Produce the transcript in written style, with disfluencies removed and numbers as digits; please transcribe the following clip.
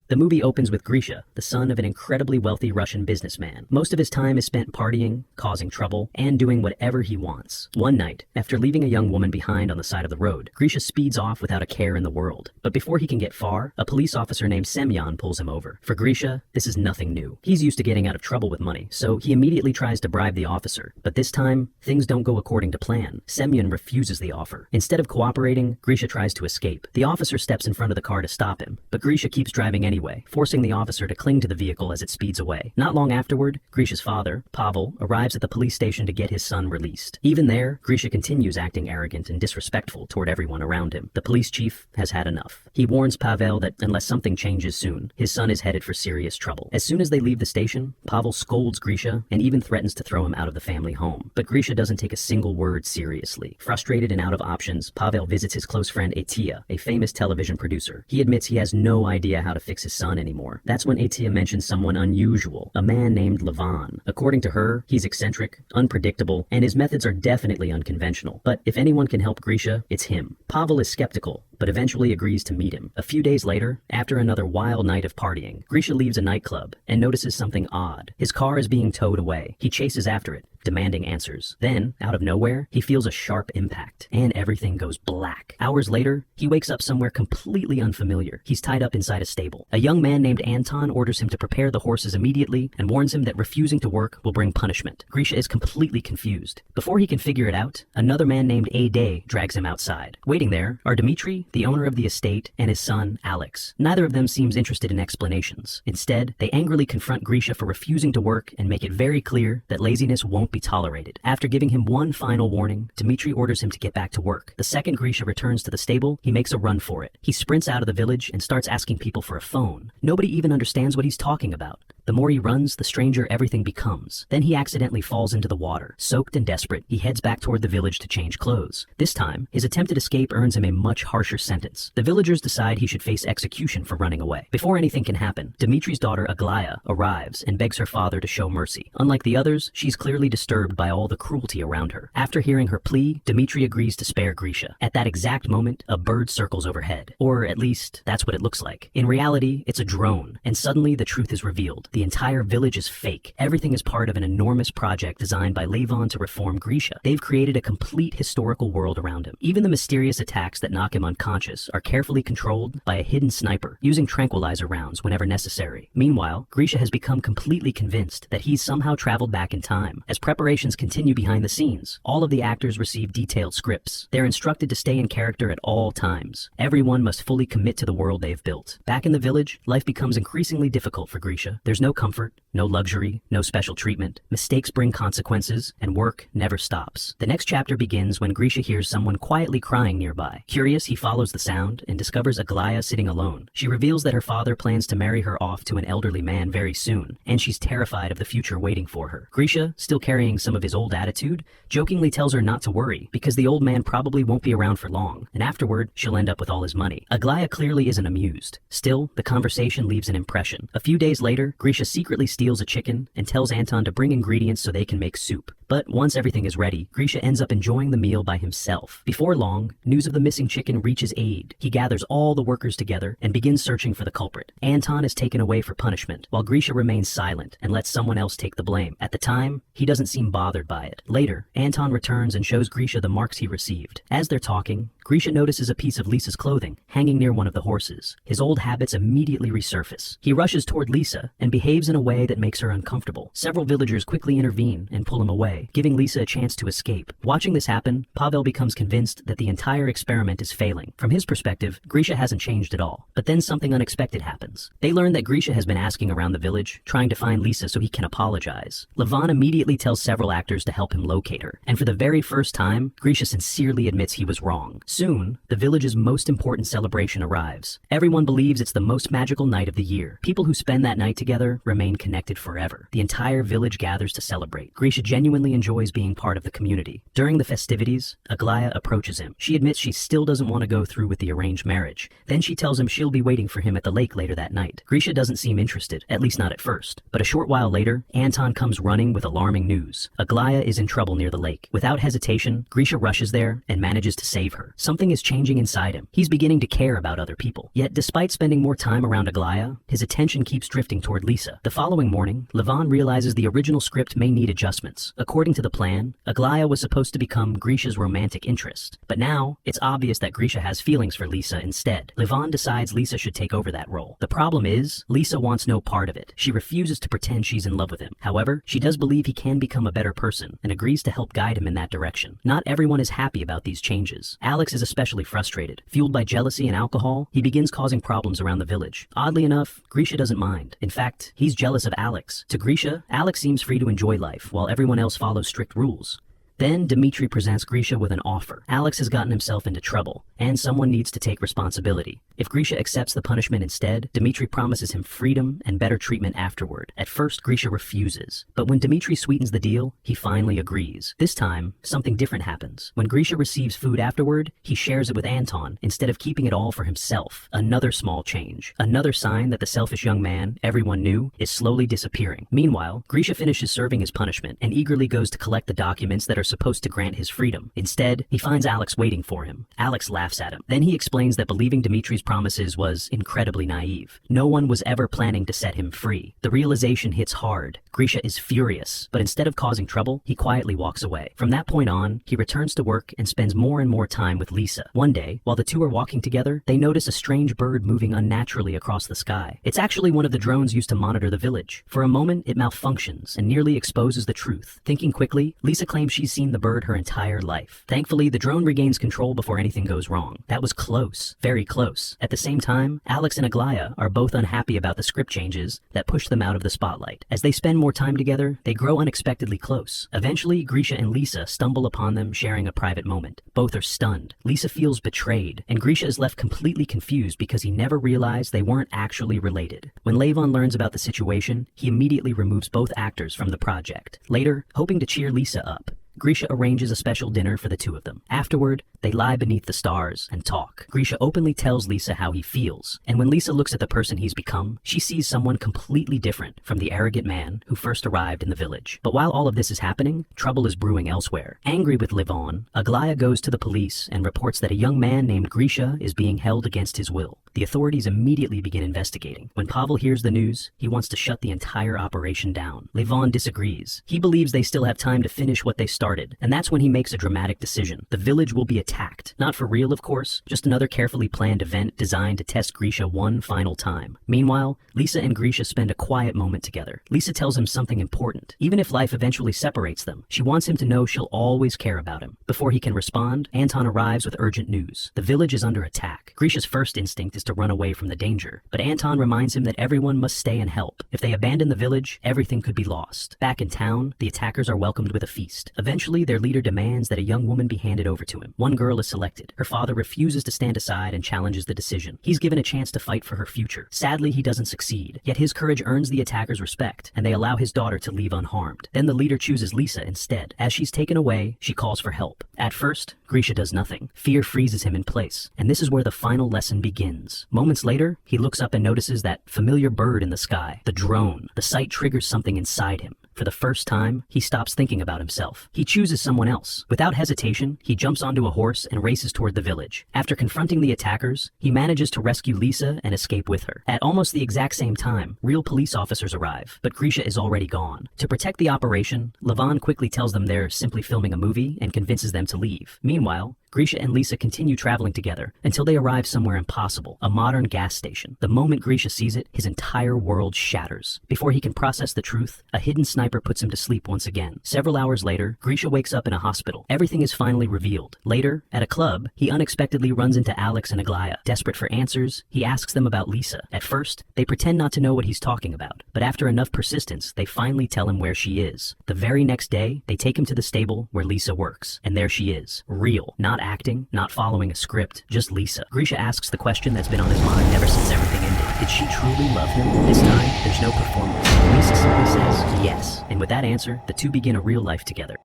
The movie opens with Grisha, the son of an incredibly wealthy Russian businessman. Most of his time is spent partying, causing trouble, and doing whatever he wants. One night, after leaving a young woman behind on the side of the road, Grisha speeds off without a care in the world. But before he can get far, a police officer named Semyon pulls him over. For Grisha, this is nothing new. He's used to getting out of trouble with money, so he immediately tries to bribe the officer. But this time, things don't go according to plan. Semyon refuses the offer. Instead of cooperating, Grisha tries to escape. The officer steps in front of the car to stop him, but Grisha keeps driving anyway, forcing the officer to cling to the vehicle as it speeds away. Not long afterward, Grisha's father, Pavel, arrives at the police station to get his son released. Even there, Grisha continues acting arrogant and disrespectful toward everyone around him. The police chief has had enough. He warns Pavel that unless something changes soon, his son is headed for serious trouble. As soon as they leave the station, Pavel scolds Grisha and even threatens to throw him out of the family home. But Grisha doesn't take a single word seriously. Frustrated and out of options, Pavel visits his close friend Atia, a famous television producer. He admits he has no idea how to fix his son anymore. That's when Atia mentions someone unusual, a man named Levan. According to her, he's eccentric, unpredictable, and his methods are definitely unconventional. But if anyone can help Grisha, it's him. Pavel is skeptical, but eventually agrees to meet him. A few days later, after another wild night of partying, Grisha leaves a nightclub and notices something odd. His car is being towed away. He chases after it, demanding answers. Then, out of nowhere, he feels a sharp impact, and everything goes black. Hours later, he wakes up somewhere completely unfamiliar. He's tied up inside a stable. A young man named Anton orders him to prepare the horses immediately and warns him that refusing to work will bring punishment. Grisha is completely confused. Before he can figure it out, another man named Ade drags him outside. Waiting there are Dmitri, the owner of the estate, and his son, Alex. Neither of them seems interested in explanations. Instead, they angrily confront Grisha for refusing to work and make it very clear that laziness won't be tolerated. After giving him one final warning, Dmitri orders him to get back to work. The second Grisha returns to the stable, he makes a run for it. He sprints out of the village and starts asking people for a phone. Nobody even understands what he's talking about. The more he runs, the stranger everything becomes. Then he accidentally falls into the water. Soaked and desperate, he heads back toward the village to change clothes. This time, his attempted escape earns him a much harsher sentence. The villagers decide he should face execution for running away. Before anything can happen, Dmitri's daughter Aglaya arrives and begs her father to show mercy. Unlike the others, she's clearly disturbed by all the cruelty around her. After hearing her plea, Dmitri agrees to spare Grisha. At that exact moment, a bird circles overhead. Or at least, that's what it looks like. In reality, it's a drone, and suddenly the truth is revealed. The entire village is fake. Everything is part of an enormous project designed by Levan to reform Grisha. They've created a complete historical world around him. Even the mysterious attacks that knock him unconscious are carefully controlled by a hidden sniper, using tranquilizer rounds whenever necessary. Meanwhile, Grisha has become completely convinced that he's somehow traveled back in time. As preparations continue behind the scenes, all of the actors receive detailed scripts. They're instructed to stay in character at all times. Everyone must fully commit to the world they've built. Back in the village, life becomes increasingly difficult for Grisha. There's no comfort, no luxury, no special treatment. Mistakes bring consequences, and work never stops. The next chapter begins when Grisha hears someone quietly crying nearby. Curious, he follows the sound and discovers Aglaya sitting alone. She reveals that her father plans to marry her off to an elderly man very soon, and she's terrified of the future waiting for her. Grisha, still carrying some of his old attitude, jokingly tells her not to worry, because the old man probably won't be around for long, and afterward, she'll end up with all his money. Aglaya clearly isn't amused. Still, the conversation leaves an impression. A few days later, Grisha secretly steals a chicken and tells Anton to bring ingredients so they can make soup. But once everything is ready, Grisha ends up enjoying the meal by himself. Before long, news of the missing chicken reaches Aid. He gathers all the workers together and begins searching for the culprit. Anton is taken away for punishment, while Grisha remains silent and lets someone else take the blame. At the time, he doesn't seem bothered by it. Later, Anton returns and shows Grisha the marks he received. As they're talking, Grisha notices a piece of Lisa's clothing hanging near one of the horses. His old habits immediately resurface. He rushes toward Lisa and behaves in a way that makes her uncomfortable. Several villagers quickly intervene and pull him away, giving Lisa a chance to escape. Watching this happen, Pavel becomes convinced that the entire experiment is failing. From his perspective, Grisha hasn't changed at all. But then something unexpected happens. They learn that Grisha has been asking around the village, trying to find Lisa so he can apologize. Levan immediately tells several actors to help him locate her. And for the very first time, Grisha sincerely admits he was wrong. Soon, the village's most important celebration arrives. Everyone believes it's the most magical night of the year. People who spend that night together together remain connected forever. The entire village gathers to celebrate. Grisha genuinely enjoys being part of the community. During the festivities, Aglaya approaches him. She admits she still doesn't want to go through with the arranged marriage. Then she tells him she'll be waiting for him at the lake later that night. Grisha doesn't seem interested, at least not at first. But a short while later, Anton comes running with alarming news. Aglaya is in trouble near the lake. Without hesitation, Grisha rushes there and manages to save her. Something is changing inside him. He's beginning to care about other people. Yet despite spending more time around Aglaya, his attention keeps drifting toward Lisa. The following morning, Levon realizes the original script may need adjustments. According to the plan, Aglaya was supposed to become Grisha's romantic interest. But now, it's obvious that Grisha has feelings for Lisa instead. Levon decides Lisa should take over that role. The problem is, Lisa wants no part of it. She refuses to pretend she's in love with him. However, she does believe he can become a better person and agrees to help guide him in that direction. Not everyone is happy about these changes. Alex is especially frustrated. Fueled by jealousy and alcohol, he begins causing problems around the village. Oddly enough, Grisha doesn't mind. In fact, he's jealous of Alex. To Grisha, Alex seems free to enjoy life, while everyone else follows strict rules. Then Dmitri presents Grisha with an offer. Alex has gotten himself into trouble, and someone needs to take responsibility. If Grisha accepts the punishment instead, Dmitri promises him freedom and better treatment afterward. At first, Grisha refuses, but when Dmitri sweetens the deal, he finally agrees. This time, something different happens. When Grisha receives food afterward, he shares it with Anton instead of keeping it all for himself. Another small change. Another sign that the selfish young man everyone knew is slowly disappearing. Meanwhile, Grisha finishes serving his punishment and eagerly goes to collect the documents that are supposed to grant his freedom. Instead, he finds Alex waiting for him. Alex laughs at him. Then he explains that believing Dmitri's promises was incredibly naive. No one was ever planning to set him free. The realization hits hard. Grisha is furious, but instead of causing trouble, he quietly walks away. From that point on, he returns to work and spends more and more time with Lisa. One day, while the two are walking together, they notice a strange bird moving unnaturally across the sky. It's actually one of the drones used to monitor the village. For a moment, it malfunctions and nearly exposes the truth. Thinking quickly, Lisa claims she's seen the bird her entire life. Thankfully, the drone regains control before anything goes wrong. That was close. Very close. At the same time, Alex and Aglaya are both unhappy about the script changes that push them out of the spotlight. As they spend more time together, they grow unexpectedly close. Eventually, Grisha and Lisa stumble upon them sharing a private moment. Both are stunned. Lisa feels betrayed, and Grisha is left completely confused because he never realized they weren't actually related. When Levon learns about the situation, he immediately removes both actors from the project. Later, hoping to cheer Lisa up, Grisha arranges a special dinner for the two of them. Afterward, they lie beneath the stars and talk. Grisha openly tells Lisa how he feels, and when Lisa looks at the person he's become, she sees someone completely different from the arrogant man who first arrived in the village. But while all of this is happening, trouble is brewing elsewhere. Angry with Levon, Aglaya goes to the police and reports that a young man named Grisha is being held against his will. The authorities immediately begin investigating. When Pavel hears the news, he wants to shut the entire operation down. Levon disagrees. He believes they still have time to finish what they started, and that's when he makes a dramatic decision. The village will be attacked. Not for real, of course, just another carefully planned event designed to test Grisha one final time. Meanwhile, Lisa and Grisha spend a quiet moment together. Lisa tells him something important. Even if life eventually separates them, she wants him to know she'll always care about him. Before he can respond, Anton arrives with urgent news. The village is under attack. Grisha's first instinct is to run away from the danger, but Anton reminds him that everyone must stay and help. If they abandon the village, everything could be lost. Back in town, the attackers are welcomed with a feast. Eventually, their leader demands that a young woman be handed over to him. One girl is selected. Her father refuses to stand aside and challenges the decision. He's given a chance to fight for her future. Sadly, he doesn't succeed. Yet his courage earns the attackers' respect, and they allow his daughter to leave unharmed. Then the leader chooses Lisa instead. As she's taken away, she calls for help. At first, Grisha does nothing. Fear freezes him in place, and this is where the final lesson begins. Moments later, he looks up and notices that familiar bird in the sky, the drone. The sight triggers something inside him. For the first time, he stops thinking about himself. He chooses someone else. Without hesitation, he jumps onto a horse and races toward the village. After confronting the attackers, he manages to rescue Lisa and escape with her. At almost the exact same time, real police officers arrive, but Grisha is already gone. To protect the operation, Levon quickly tells them they're simply filming a movie and convinces them to leave. Meanwhile, Grisha and Lisa continue traveling together until they arrive somewhere impossible, a modern gas station. The moment Grisha sees it, his entire world shatters. Before he can process the truth, a hidden sniper puts him to sleep once again. Several hours later, Grisha wakes up in a hospital. Everything is finally revealed. Later, at a club, he unexpectedly runs into Alex and Aglaya. Desperate for answers, he asks them about Lisa. At first, they pretend not to know what he's talking about, but after enough persistence, they finally tell him where she is. The very next day, they take him to the stable where Lisa works, and there she is. Real, not acting, not following a script, just Lisa. Grisha asks the question that's been on his mind ever since everything ended. Did she truly love him? This time, there's no performance. Lisa simply says yes, and with that answer, the two begin a real life together.